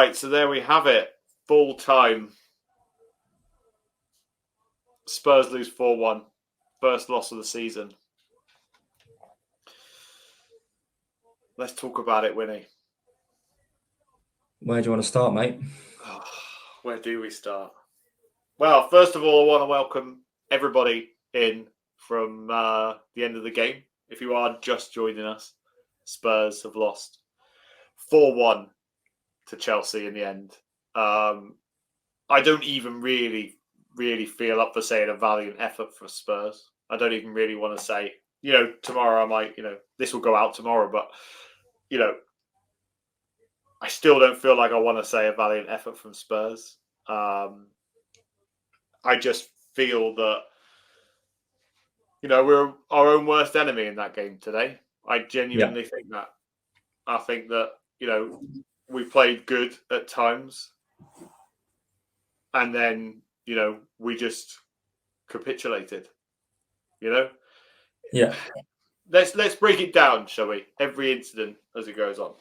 Right, so there we have it. Full time. Spurs lose 4-1. First loss of the season. Let's talk about it, Wynnie. Where do you want to start, mate? Where do we start? Well, first of all, I want to welcome everybody in from the end of the game. If you are just joining us, Spurs have lost 4-1 to Chelsea in the end. I don't even really feel up for saying a valiant effort for Spurs. I don't even really want to say, tomorrow I might, this will go out tomorrow, but, I still don't feel like I want to say a valiant effort from Spurs. I just feel that, we're our own worst enemy in that game today. I genuinely think that. I think that, we played good at times. And then, we just capitulated, Yeah. Let's break it down, shall we? Every incident as it goes on.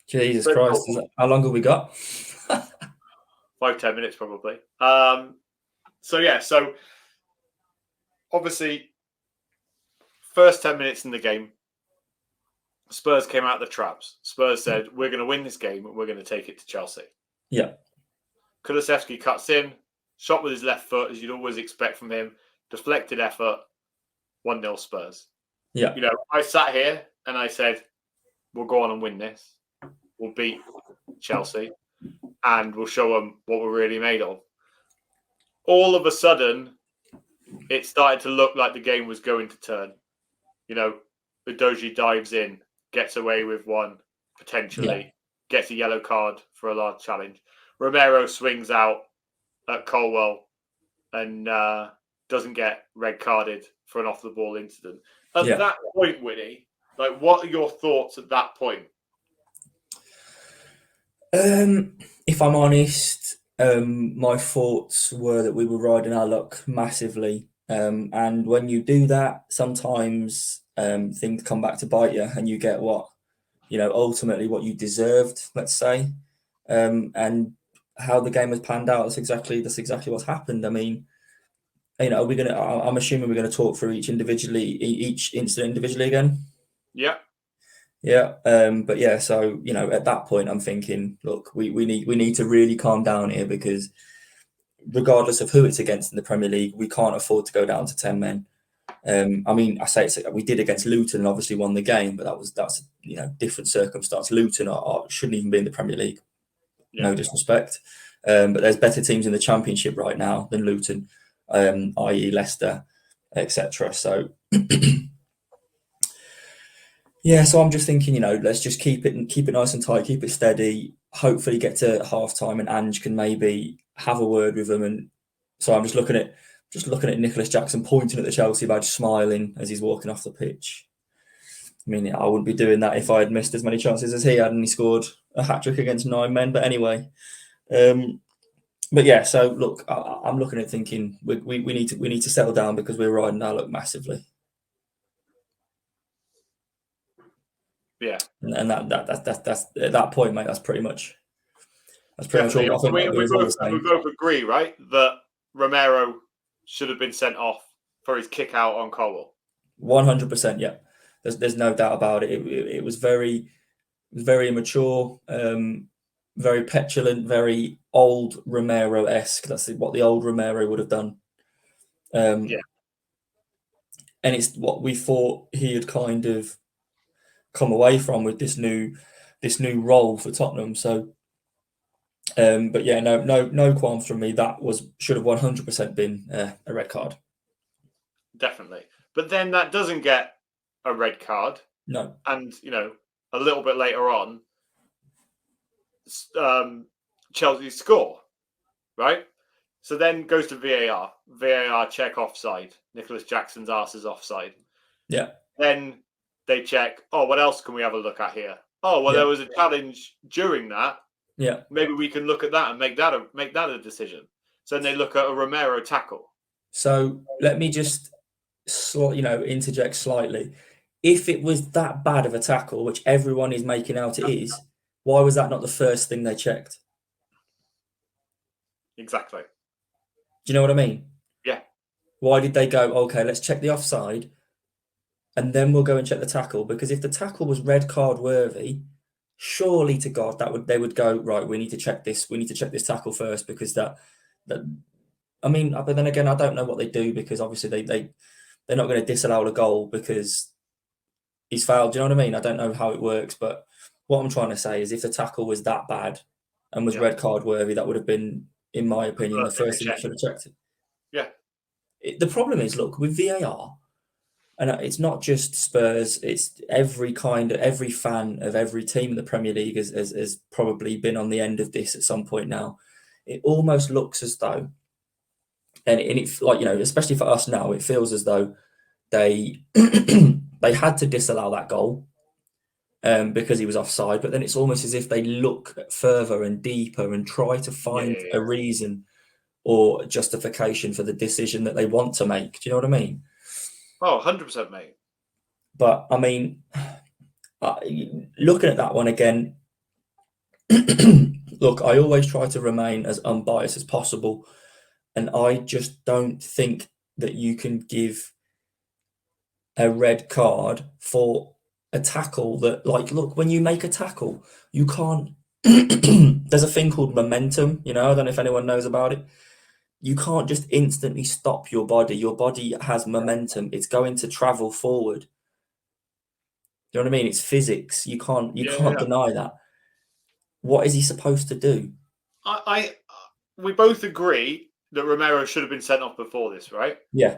Jesus Christ. How long have we got? 5-10 minutes probably. So obviously first 10 minutes in the game, Spurs came out the traps. Spurs said, we're going to win this game and we're going to take it to Chelsea. Yeah. Kulusevski cuts in, shot with his left foot, as you'd always expect from him. Deflected effort, 1-0 Spurs. Yeah. I sat here and I said, we'll go on and win this. We'll beat Chelsea and we'll show them what we're really made of. All of a sudden, it started to look like the game was going to turn. Udogie dives in, gets away with one, potentially, gets a yellow card for a large challenge. Romero swings out at Colwell and doesn't get red carded for an off-the-ball incident. At that point, Wynnie, what are your thoughts at that point? If I'm honest, my thoughts were that we were riding our luck massively. And when you do that, sometimes things come back to bite you and you get ultimately what you deserved, let's say. And how the game has panned out, that's exactly what's happened. I mean, I'm assuming we're going to talk through each incident individually again. Yeah. Yeah. But yeah, so, at that point I'm thinking, look, we need to really calm down here, because regardless of who it's against in the Premier League, we can't afford to go down to 10 men. I say we did against Luton and obviously won the game, but that's different circumstance. Luton shouldn't even be in the Premier League. Yeah. No disrespect. But there's better teams in the Championship right now than Luton, i.e. Leicester, etc. So yeah, so I'm just thinking, let's just keep it nice and tight, keep it steady. Hopefully get to half time and Ange can maybe have a word with them. And so I'm just looking at Nicholas Jackson pointing at the Chelsea badge, smiling as he's walking off the pitch. I mean, I wouldn't be doing that if I had missed as many chances as he had and he scored a hat-trick against 9 men. But anyway, but yeah, so look, I'm looking at thinking we need to settle down, because we're riding our luck massively. Yeah, and that's at that point, mate. That's pretty much all. I think we both agree, right, that Romero should have been sent off for his kick out on Colwell. 100%. Yeah, there's no doubt about it. It was very immature, very petulant, very old Romero-esque. That's what the old Romero would have done. And it's what we thought he had kind of come away from with this new role for Tottenham. So, but yeah, no qualms from me. That should have 100% been a red card. Definitely, but then that doesn't get a red card. No, and a little bit later on, Chelsea score, right? So then goes to VAR. VAR check offside. Nicholas Jackson's arse is offside. Yeah. Then they check, what else can we have a look at here? There was a challenge during that. Yeah. Maybe we can look at that and make that a decision. So then they look at a Romero tackle. So let me just interject slightly. If it was that bad of a tackle, which everyone is making out it is, why was that not the first thing they checked? Exactly. Do you know what I mean? Yeah. Why did they go, okay, let's check the offside and then we'll go and check the tackle? Because if the tackle was red card worthy, surely to God they would go, right, we need to check this tackle first because that I mean, but then again, I don't know what they do because obviously they're not going to disallow the goal because he's fouled. Do you know what I mean? I don't know how it works, but what I'm trying to say is if the tackle was that bad and was red card worthy, that would have been, in my opinion, the first thing they should have checked. Yeah. The problem is, look, with VAR, and it's not just Spurs, it's every fan of every team in the Premier League has probably been on the end of this at some point now. It almost looks as though, and it's like, especially for us now, it feels as though they they had to disallow that goal because he was offside, but then it's almost as if they look further and deeper and try to find a reason or justification for the decision that they want to make. Do you know what I mean? Oh, 100%, mate. But I mean, looking at that one again, look, I always try to remain as unbiased as possible, and I just don't think that you can give a red card for a tackle that, like, look, when you make a tackle, you can't. There's a thing called momentum, I don't know if anyone knows about it. You can't just instantly stop your body. Your body has momentum. It's going to travel forward. You know what I mean? It's physics. You can't deny that. What is he supposed to do? We both agree that Romero should have been sent off before this, right? Yeah.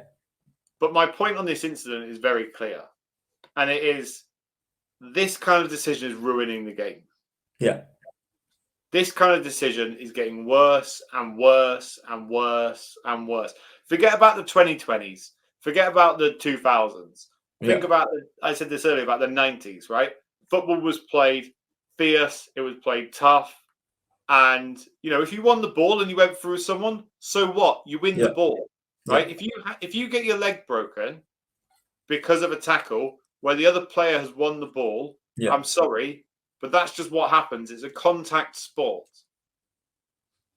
But my point on this incident is very clear. And it is, this kind of decision is ruining the game. Yeah. This kind of decision is getting worse and worse and worse and worse. Forget about the 2020s. Forget about the 2000s. Think about, I said this earlier, about the 90s, right? Football was played fierce. It was played tough. And, if you won the ball and you went through someone, so what? You win the ball, right? If you get your leg broken because of a tackle where the other player has won the ball, I'm sorry, but that's just what happens. It's a contact sport.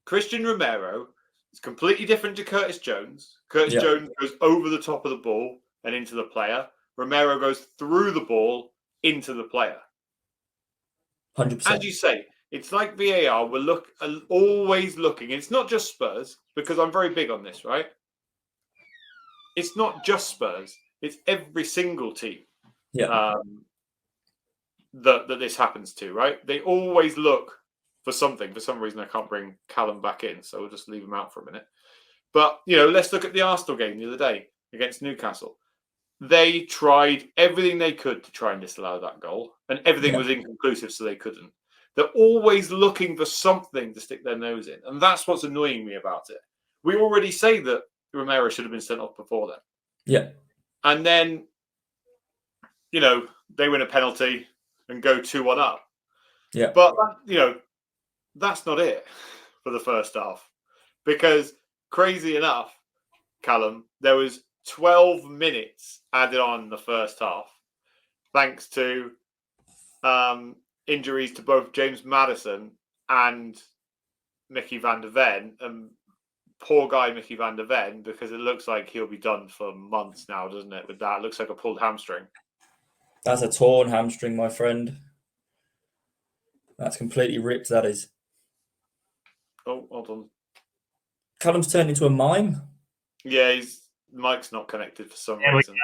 Christian Romero is completely different to Curtis Jones. Curtis Jones goes over the top of the ball and into the player. Romero goes through the ball into the player. 100%. As you say, it's like VAR. We're always looking. It's not just Spurs, because I'm very big on this, right? It's not just Spurs. It's every single team that this happens to, right? They always look for something. For some reason, I can't bring Kallum back in, so we'll just leave him out for a minute. But, let's look at the Arsenal game the other day against Newcastle. They tried everything they could to try and disallow that goal, and everything was inconclusive, so they couldn't. They're always looking for something to stick their nose in, and that's what's annoying me about it. We already say that Romero should have been sent off before then. Yeah. And then, they win a penalty and go 2-1 up. Yeah. But, that's not it for the first half. Because, crazy enough, Kallum, there was 12 minutes added on in the first half, thanks to injuries to both James Maddison and Mickey van der Ven. And poor guy Mickey van der Ven, because it looks like he'll be done for months now, doesn't it? With that, it looks like a pulled hamstring. That's a torn hamstring, my friend. That's completely ripped, that is. Oh, hold on. Callum's turned into a mime. Yeah, his mic's not connected for some reason.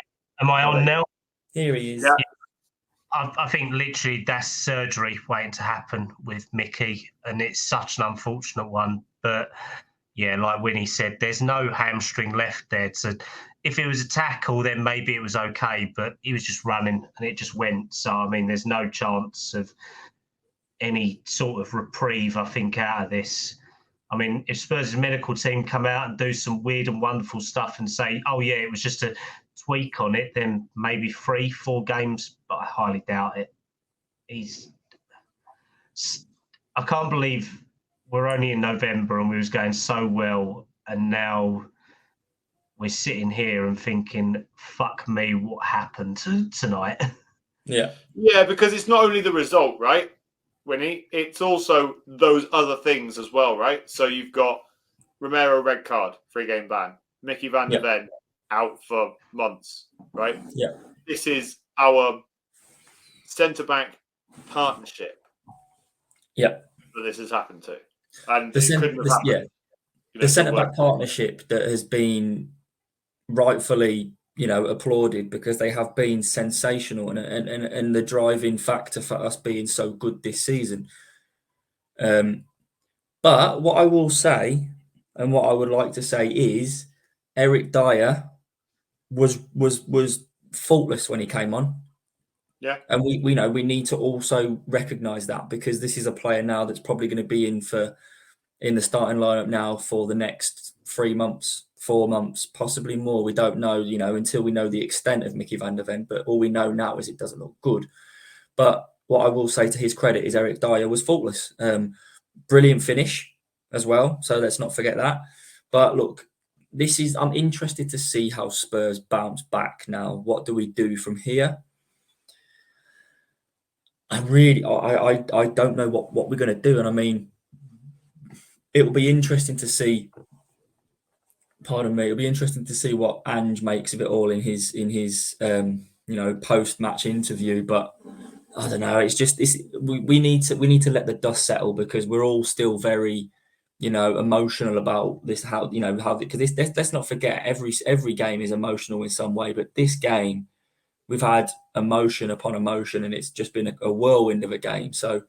Am I on now? Here he is. Yeah. I think literally that's surgery waiting to happen with Mickey, and it's such an unfortunate one. But yeah, like Wynnie said, there's no hamstring left there. So if it was a tackle, then maybe it was okay, but he was just running and it just went. So, I mean, there's no chance of any sort of reprieve, I think, out of this. I mean, if Spurs' medical team come out and do some weird and wonderful stuff and say, oh, yeah, it was just a tweak on it, then maybe 3-4 games, but I highly doubt it. I can't believe we're only in November and we was going so well, and now we're sitting here and thinking, fuck me, what happened tonight? Yeah. Yeah, because it's not only the result, right, Wynnie? It's also those other things as well, right? So you've got Romero red card, 3-game ban. Mickey van der Ven out for months, right? Yeah. This is our centre-back partnership. Yeah. That this has happened to. And The it couldn't have happened. The centre-back partnership that has been rightfully, applauded because they have been sensational and the driving factor for us being so good this season. But what I will say, and what I would like to say is, Eric Dyer was faultless when he came on. Yeah. And we need to also recognise that, because this is a player now that's probably going to be in the starting lineup now for the next 3 months, 4 months, possibly more. We don't know, until we know the extent of Mickey van der Ven, but all we know now is it doesn't look good. But what I will say to his credit is Eric Dyer was faultless. Brilliant finish as well, so let's not forget that. But look, I'm interested to see how Spurs bounce back now. What do we do from here? I don't know what we're going to do. And I mean, it will be interesting to see. Pardon me. It'll be interesting to see what Ange makes of it all in his post-match interview. But I don't know. It's just we need to let the dust settle, because we're all still very, emotional about this. Because let's not forget, every game is emotional in some way. But this game, we've had emotion upon emotion, and it's just been a whirlwind of a game. So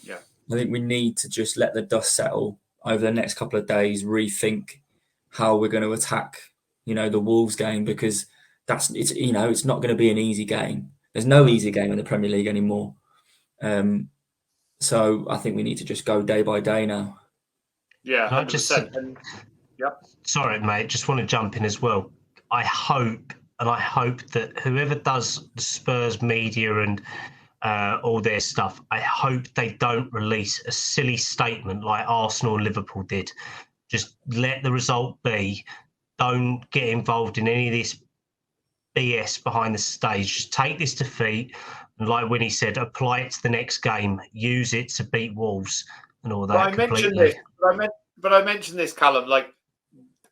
yeah, I think we need to just let the dust settle over the next couple of days, rethink how we're going to attack, the Wolves game, because it's not going to be an easy game. There's no easy game in the Premier League anymore. So I think we need to just go day by day now. Yeah, 100%. Sorry, mate. Just want to jump in as well. I hope that whoever does the Spurs media and all their stuff, I hope they don't release a silly statement like Arsenal and Liverpool did. Just let the result be. Don't get involved in any of this BS behind the stage. Just take this defeat and, like Wynnie said, apply it to the next game. Use it to beat Wolves and all that. I mentioned this, Kallum. Like,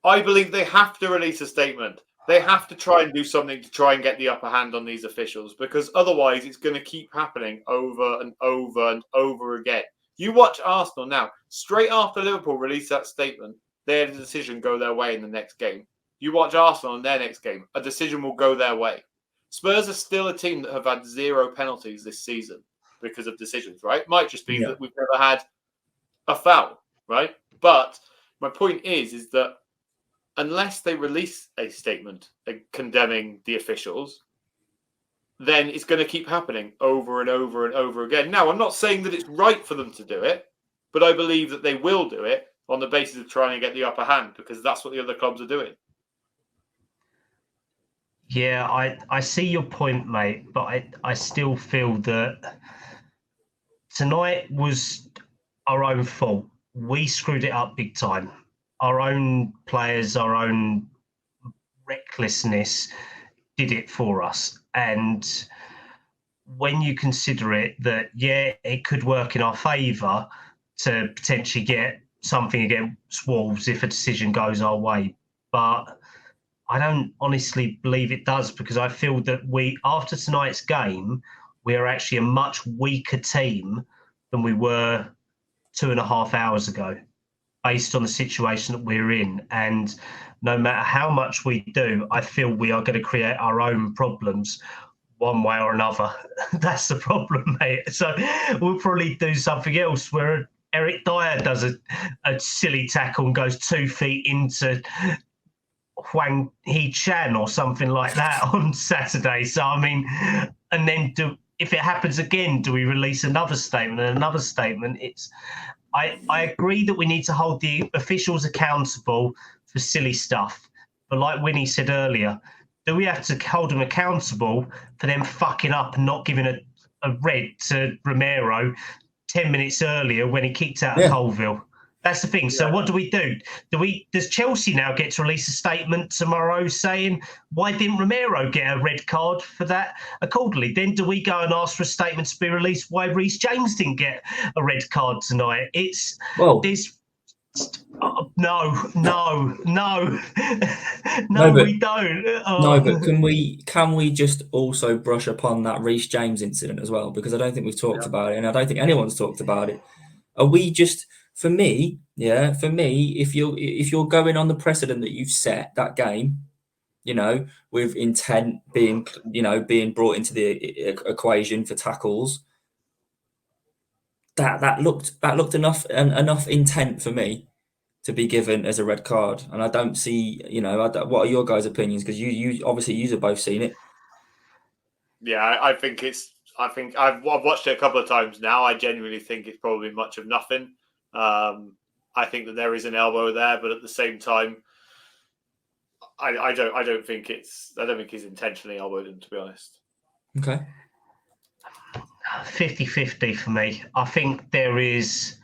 I believe they have to release a statement. They have to try and do something to try and get the upper hand on these officials, because otherwise it's going to keep happening over and over and over again. You watch Arsenal now. Straight after Liverpool released that statement, they had a decision go their way in the next game. You watch Arsenal in their next game, a decision will go their way. Spurs are still a team that have had 0 penalties this season because of decisions, right? Might just be that we've never had a foul, right? But my point is that unless they release a statement condemning the officials, then it's going to keep happening over and over and over again. Now, I'm not saying that it's right for them to do it, but I believe that they will do it on the basis of trying to get the upper hand, because that's what the other clubs are doing. Yeah, I see your point, mate, but I still feel that tonight was our own fault. We screwed it up big time. Our own players, our own recklessness did it for us. And when you consider it that, it could work in our favour to potentially get something against Wolves if a decision goes our way. But I don't honestly believe it does, because I feel that after tonight's game, we are actually a much weaker team than we were 2.5 hours ago, based on the situation that we're in. And no matter how much we do, I feel we are going to create our own problems one way or another. That's the problem, mate. So we'll probably do something else where Eric Dyer does a silly tackle and goes 2 feet into Huang He-Chan or something like that on Saturday. So, I mean, and then if it happens again, do we release another statement and another statement? I agree that we need to hold the officials accountable for silly stuff. But like Wynnie said earlier, do we have to hold them accountable for them fucking up and not giving a red to Romero 10 minutes earlier when he kicked out of Colville? That's the thing. So what do we do? Does Chelsea now get to release a statement tomorrow saying, why didn't Romero get a red card for that accordingly? Then do we go and ask for a statement to be released why Reece James didn't get a red card tonight? No, but we don't. no, but can we just also brush upon that Reece James incident as well? Because I don't think we've talked about it, and I don't think anyone's talked about it. Are we just for me? If you're going on the precedent that you've set that game, with intent being brought into the equation for tackles, that looked enough intent for me to be given as a red card, and I don't see, what are your guys' opinions? Because you obviously you've both seen it. Yeah, I think I've watched it a couple of times now. I genuinely think it's probably much of nothing. I think that there is an elbow there, but at the same time, I don't think he's intentionally elbowed him, to be honest. Okay. 50-50 for me. I think there is.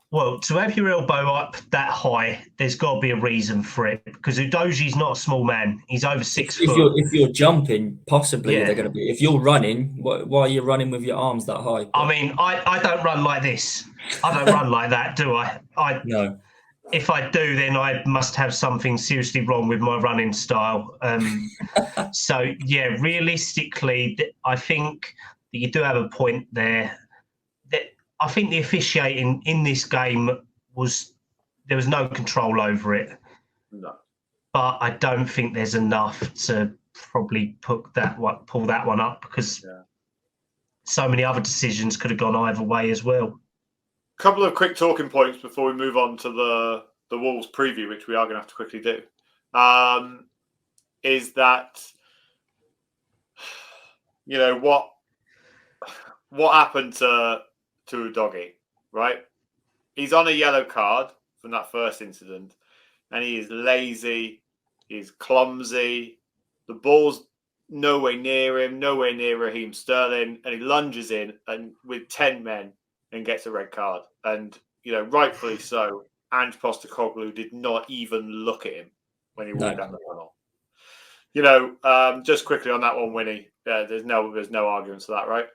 Well, to have your elbow up that high, there's got to be a reason for it, because Udoji's not a small man. He's over 6 foot. If you're jumping, possibly they're going to be. If you're running, why are you running with your arms that high? I mean, I don't run like this. I don't run like that, do I? No. If I do, then I must have something seriously wrong with my running style. So, yeah, realistically, I think that you do have a point there. I think the officiating in this game there was no control over it. No. But I don't think there's enough to probably pull that one up, because so many other decisions could have gone either way as well. Couple of quick talking points before we move on to the Wolves preview, which we are going to have to quickly do. Is that what happened to Udogie, right? He's on a yellow card from that first incident, and he is lazy, he's clumsy, the ball's nowhere near him, nowhere near Raheem Sterling, and he lunges in and with 10 men and gets a red card. And, rightfully so, Ange Postecoglou did not even look at him when he walked down the tunnel. Just quickly on that one, Wynnie, there's no arguments for that, right?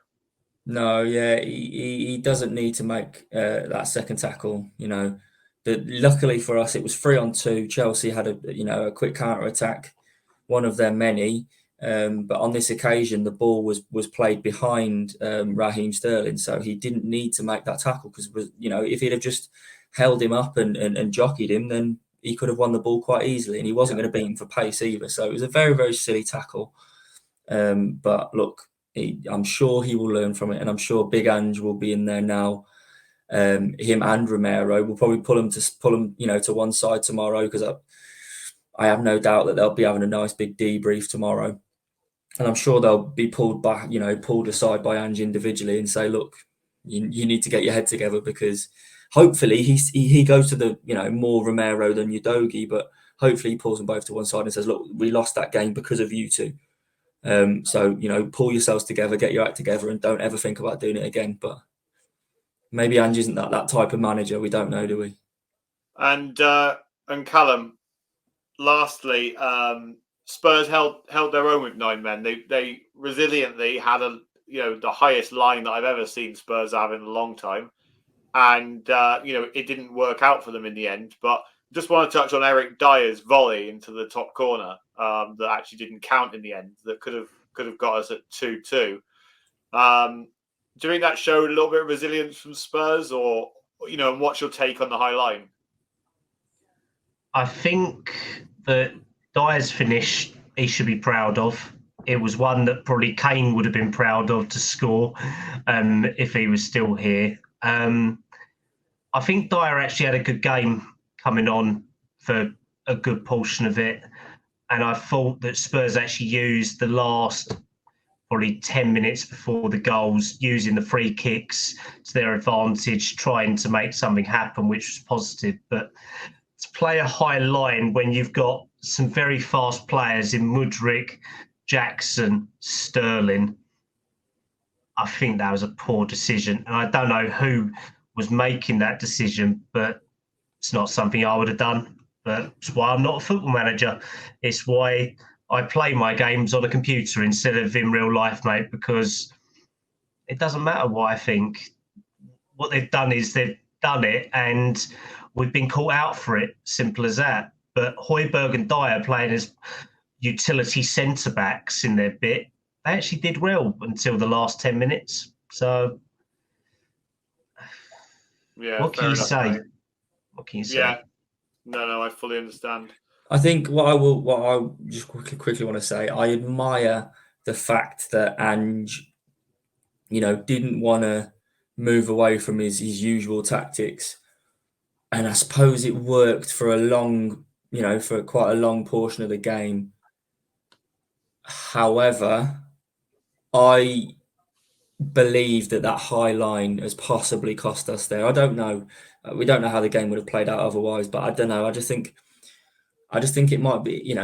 No, yeah, he doesn't need to make that second tackle. Luckily for us, it was 3-on-2. Chelsea had a quick counter attack, one of their many. But on this occasion, the ball was played behind Raheem Sterling, so he didn't need to make that tackle, because if he'd have just held him up and jockeyed him, then he could have won the ball quite easily, and he wasn't going to beat him for pace either. So it was a very, very silly tackle. But look, I'm sure he will learn from it, and I'm sure Big Ange will be in there now. Him and Romero will probably pull him to one side tomorrow, because I have no doubt that they'll be having a nice big debrief tomorrow. And I'm sure they'll be pulled aside by Ange individually and say, look, you need to get your head together, because hopefully he goes to the, more Romero than Udogie, but hopefully he pulls them both to one side and says, look, we lost that game because of you two. So, pull yourselves together, get your act together, and don't ever think about doing it again. But maybe Ange isn't that type of manager. We don't know, do we? And Kallum, lastly, Spurs held their own with 9 men. They resiliently had the highest line that I've ever seen Spurs have in a long time, and it didn't work out for them in the end. But just want to touch on Eric Dyer's volley into the top corner that actually didn't count in the end. That could have got us at 2-2. Do you think that showed a little bit of resilience from Spurs, or and what's your take on the high line? I think that Dyer's finish he should be proud of. It was one that probably Kane would have been proud of to score if he was still here. I think Dyer actually had a good game coming on for a good portion of it. And I thought that Spurs actually used the last probably 10 minutes before the goals, using the free kicks to their advantage, trying to make something happen, which was positive. But to play a high line when you've got some very fast players in Mudryk, Jackson, Sterling, I think that was a poor decision. And I don't know who was making that decision, but it's not something I would have done. But it's why I'm not a football manager. It's why I play my games on a computer instead of in real life, mate, because it doesn't matter what I think. What they've done is they've done it, and we've been caught out for it. Simple as that. But Højbjerg and Dyer playing as utility centre backs in their bit, they actually did well until the last 10 minutes. So, what can you say? Mate. What can you say? Yeah, no, I fully understand. I think what I just quickly want to say, I admire the fact that Ange, didn't want to move away from his usual tactics, and I suppose it worked for for quite a long portion of the game. However, I believe that high line has possibly cost us there. I don't know. We don't know how the game would have played out otherwise, but I don't know. I just think it might be.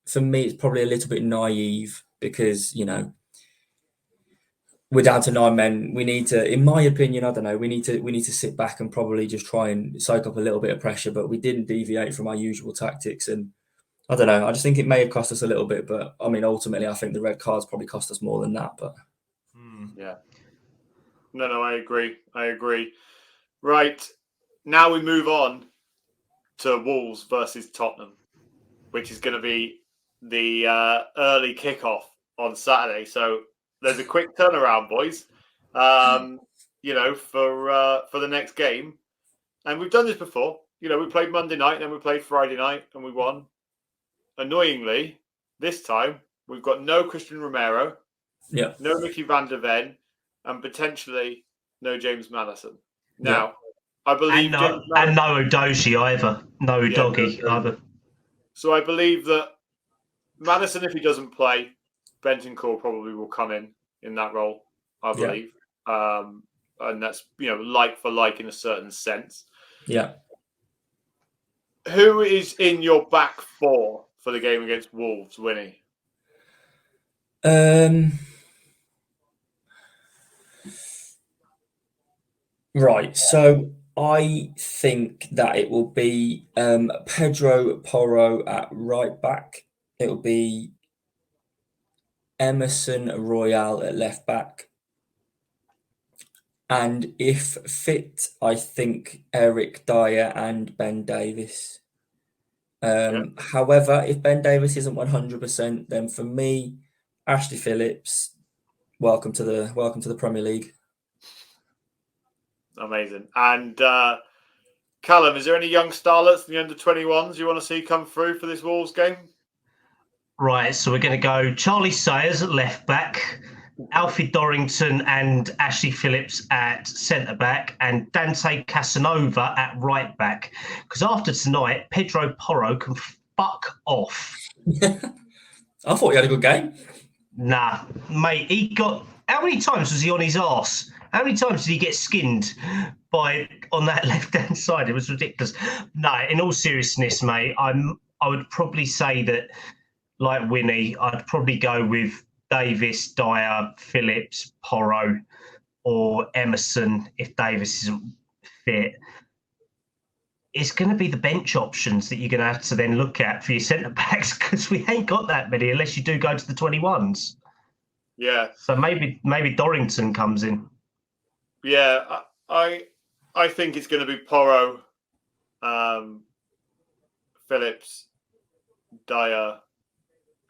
For me, it's probably a little bit naive because we're down to 9 men. We need to, in my opinion, I don't know. We need to sit back and probably just try and soak up a little bit of pressure. But we didn't deviate from our usual tactics, and I don't know. I just think it may have cost us a little bit, but I mean, ultimately, I think the red cards probably cost us more than that. But yeah, no, I agree. Right, now we move on to Wolves versus Tottenham, which is going to be the early kickoff on Saturday. So there's a quick turnaround, boys. For the next game, and we've done this before. We played Monday night, then we played Friday night, and we won. Annoyingly, this time we've got no Christian Romero, no Mickey van der Ven, and potentially no James Maddison. Now, I believe and no Udogie either, no Udogie either. So I believe that Maddison, if he doesn't play, Bentancur probably will come in that role. I believe, and that's like for like in a certain sense. Yeah. Who is in your back four for the game against Wolves, Wynnie? Right. So I think that it will be Pedro Porro at right back. It will be Emerson Royale at left back. And if fit, I think Eric Dyer and Ben Davis. However, if Ben Davis isn't 100%, then for me, Ashley Phillips, welcome to the Premier League. Amazing. And Kallum, is there any young starlets in the under-21s you want to see come through for this Wolves game? Right, so we're going to go Charlie Sayers at left back, Alfie Dorrington and Ashley Phillips at centre back, and Dante Casanova at right back. Because after tonight, Pedro Porro can fuck off. I thought he had a good game. Nah, mate, he got... How many times was he on his arse? How many times did he get skinned on that left-hand side? It was ridiculous. No, in all seriousness, mate, I would probably say that, like Wynnie, I'd probably go with Davis, Dyer, Phillips, Porro, or Emerson if Davis isn't fit. It's going to be the bench options that you're going to have to then look at for your centre-backs because we ain't got that many unless you do go to the 21s. Yeah. So maybe Dorrington comes in. Yeah, I think it's going to be Porro, Phillips, Dyer,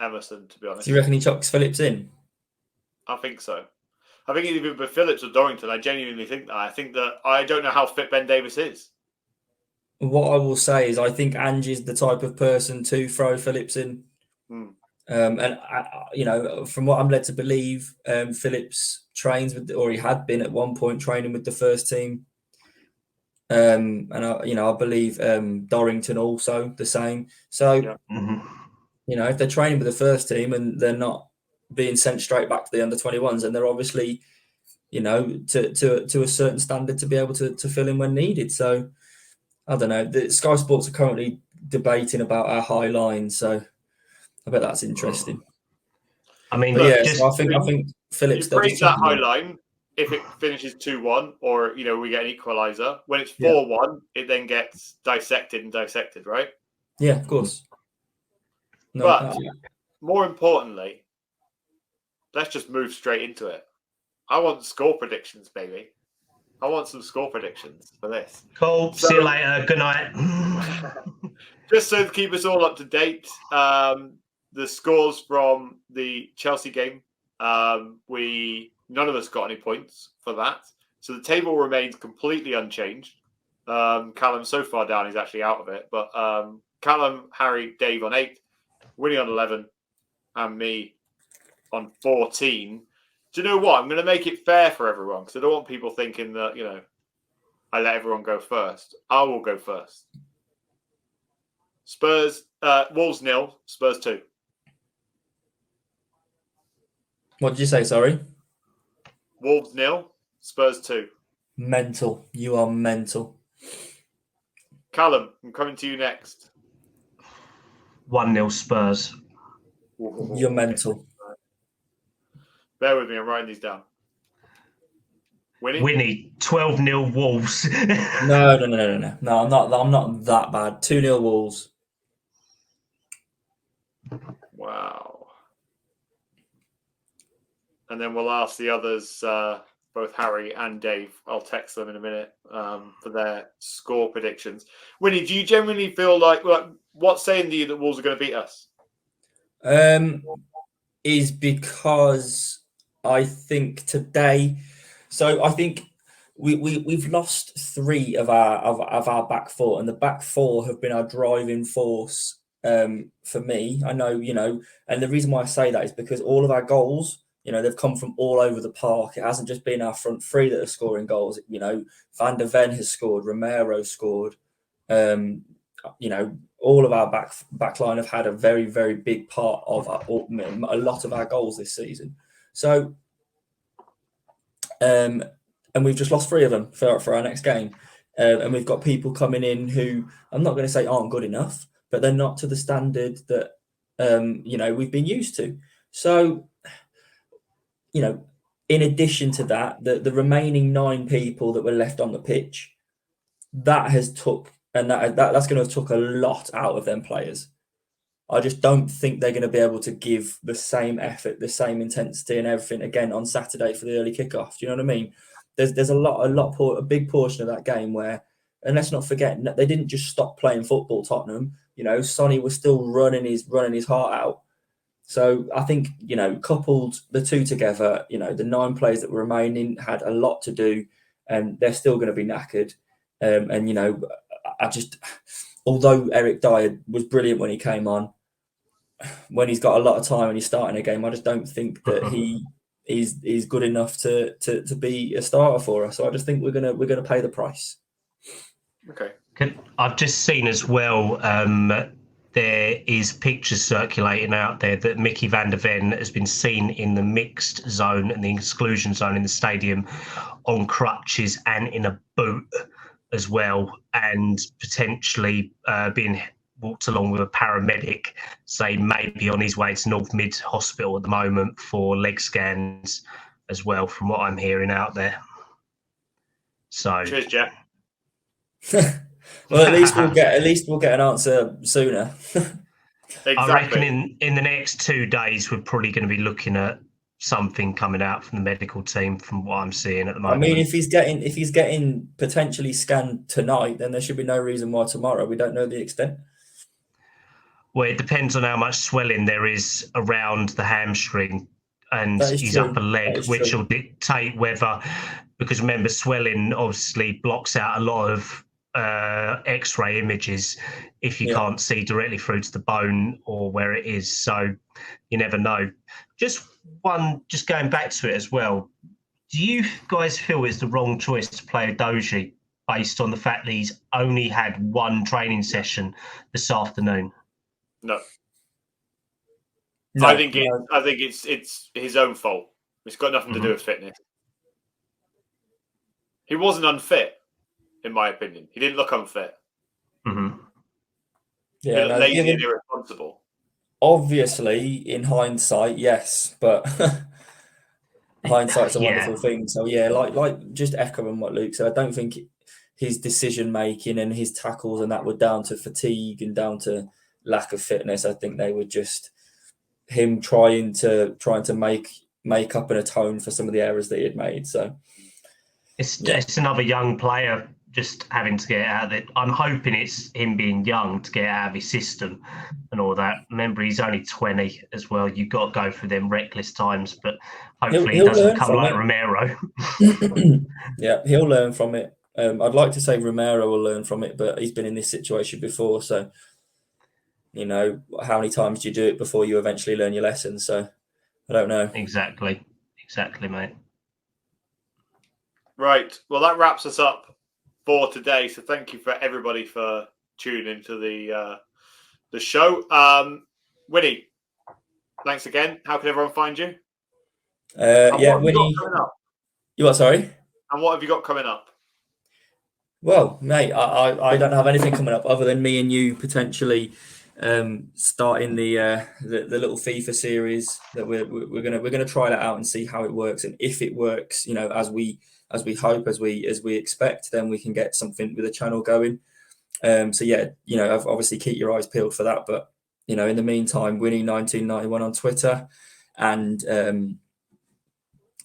Emerson, to be honest. Do you reckon he chucks Phillips in? I think so. I think either with Phillips or Dorrington. I genuinely think that. I think that I don't know how fit Ben Davis is. What I will say is I think Ange is the type of person to throw Phillips in. And from what I'm led to believe, Phillips trains with, or he had been at one point training with the first team. And I believe Dorrington also the same. So, if they're training with the first team and they're not being sent straight back to the under-21s, and they're obviously, to a certain standard to be able to fill in when needed. So, I don't know. The Sky Sports are currently debating about our high line, so I bet that's interesting. I mean, so I think Phillips. You freeze that high line if it finishes 2-1, or we get an equaliser. When it's 4-1, it then gets dissected, right? Yeah, of course. No, but more importantly, let's just move straight into it. I want score predictions, baby. I want some score predictions for this. Cool. So- See you later. Good night. Just so to keep us all up to date, the scores from the Chelsea game, none of us got any points for that. So the table remains completely unchanged. Kallum so far down, he's actually out of it. But Kallum, Harry, Dave on 8, Wynnie on 11, and me on 14. Do you know what? I'm going to make it fair for everyone because I don't want people thinking that, I let everyone go first. I will go first. Spurs, Wolves 0, Spurs 2. What did you say? Sorry. Wolves 0, Spurs 2. Mental. You are mental. Kallum, I'm coming to you next. 1-0 Spurs. You're mental. Bear with me, I'm writing these down. Wynnie, 12-0 Wolves. No. No, I'm not that bad. 2-0 Wolves. Wow. And then we'll ask the others, both Harry and Dave. I'll text them in a minute for their score predictions. Wynnie, do you genuinely feel like what's saying to you that Wolves are going to beat us? Is because I think today. So I think we've lost 3 of our back 4, and the back 4 have been our driving force. For me, I know, and the reason why I say that is because all of our goals, they've come from all over the park. It hasn't just been our front 3 that are scoring goals. Van der Ven has scored, Romero scored. All of our back line have had a very, very big part of a lot of our goals this season. So, and we've just lost 3 of them for our next game. And we've got people coming in who I'm not going to say aren't good enough, but they're not to the standard that, we've been used to. So, in addition to that, the remaining 9 people that were left on the pitch, that has took, and that's going to have took a lot out of them players. I just don't think they're going to be able to give the same effort, the same intensity and everything again on Saturday for the early kickoff. Do you know what I mean? There's a big portion of that game where, and let's not forget, they didn't just stop playing football, Tottenham. Sonny was still running his heart out. So I think, coupled the 2 together, the 9 players that were remaining had a lot to do, and they're still going to be knackered. Although Eric Dyer was brilliant when he came on, when he's got a lot of time and he's starting a game, I just don't think that he's good enough to be a starter for us. So I just think we're gonna pay the price. Okay. I've just seen as well. There is pictures circulating out there that Mickey van der Ven has been seen in the mixed zone and the exclusion zone in the stadium on crutches and in a boot as well, and potentially being walked along with a paramedic, say maybe on his way to North Mid Hospital at the moment for leg scans as well, from what I'm hearing out there. So cheers, Jeff. Well, at least we'll get an answer sooner. Exactly. I reckon in the next 2 days we're probably going to be looking at something coming out from the medical team, from what I'm seeing at the moment. I mean, if he's getting potentially scanned tonight, then there should be no reason why tomorrow. We don't know the extent. Well, it depends on how much swelling there is around the hamstring and his true. upper leg, which will dictate whether, because remember, swelling obviously blocks out a lot of X-ray images if you can't see directly through to the bone or where it is. So you never know. Just going back to it as well, do you guys feel it's the wrong choice to play Doji based on the fact that he's only had 1 training session this afternoon? No. No, I think it's his own fault. It's got nothing to do with fitness. He wasn't unfit, in my opinion. He didn't look unfit. Mm-hmm. He looked lazy and irresponsible. Obviously, in hindsight, yes, but hindsight's a wonderful thing. So yeah, like just echoing what Luke said, I don't think his decision making and his tackles and that were down to fatigue and down to lack of fitness. I think they were just him trying to make up and atone for some of the errors that he had made. So It's another young player just having to get out of it. I'm hoping it's him being young to get out of his system and all that. Remember, he's only 20 as well. You've got to go through them reckless times, but hopefully he He'll doesn't learn come from like it. Romero. Yeah, he'll learn from it. I'd like to say Romero will learn from it, but he's been in this situation before. So, how many times do you do it before you eventually learn your lesson? So, I don't know. Exactly, mate. Right. Well, that wraps us up for today. So thank you for everybody for tuning into the show. Wynnie, thanks again. How can everyone find you? Wynnie. You what? Sorry. And what have you got coming up? Well, mate, I don't have anything coming up other than me and you potentially starting the little FIFA series that we're gonna try that out and see how it works, and if it works, as we hope, as we expect, then we can get something with a channel going. Obviously keep your eyes peeled for that. But in the meantime, Wynnie1991 on Twitter, and the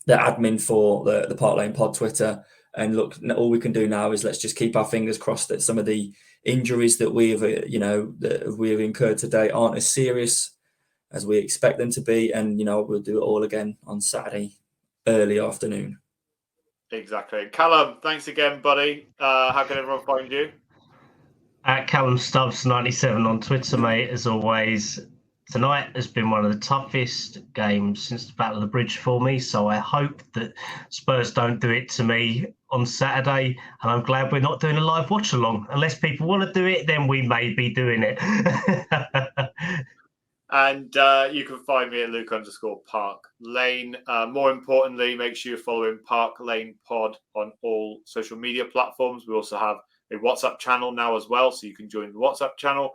admin for the Park Lane Pod Twitter. And look, all we can do now is let's just keep our fingers crossed that some of the injuries that we have incurred today aren't as serious as we expect them to be. And, we'll do it all again on Saturday, early afternoon. Exactly. Kallum, thanks again, buddy. How can everyone find you? At Kallum Stubbs 97 on Twitter, mate, as always. Tonight has been one of the toughest games since the Battle of the Bridge for me, so I hope that Spurs don't do it to me on Saturday, and I'm glad we're not doing a live watch-along. Unless people want to do it, then we may be doing it. And you can find me at Luke_Park Lane. More importantly, make sure you're following Park Lane Pod on all social media platforms. We also have a WhatsApp channel now as well, so you can join the WhatsApp channel.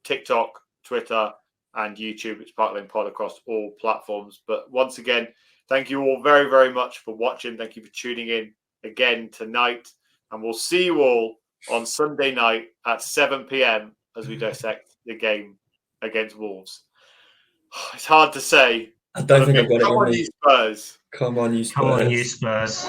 TikTok, Twitter, and YouTube. It's Park Lane Pod across all platforms. But once again, thank you all very, very much for watching. Thank you for tuning in again tonight. And we'll see you all on Sunday night at 7 p.m. as we dissect the game against Wolves. It's hard to say. I don't think I've got it in me. Spurs. Come on, you Spurs. Come on, you Spurs.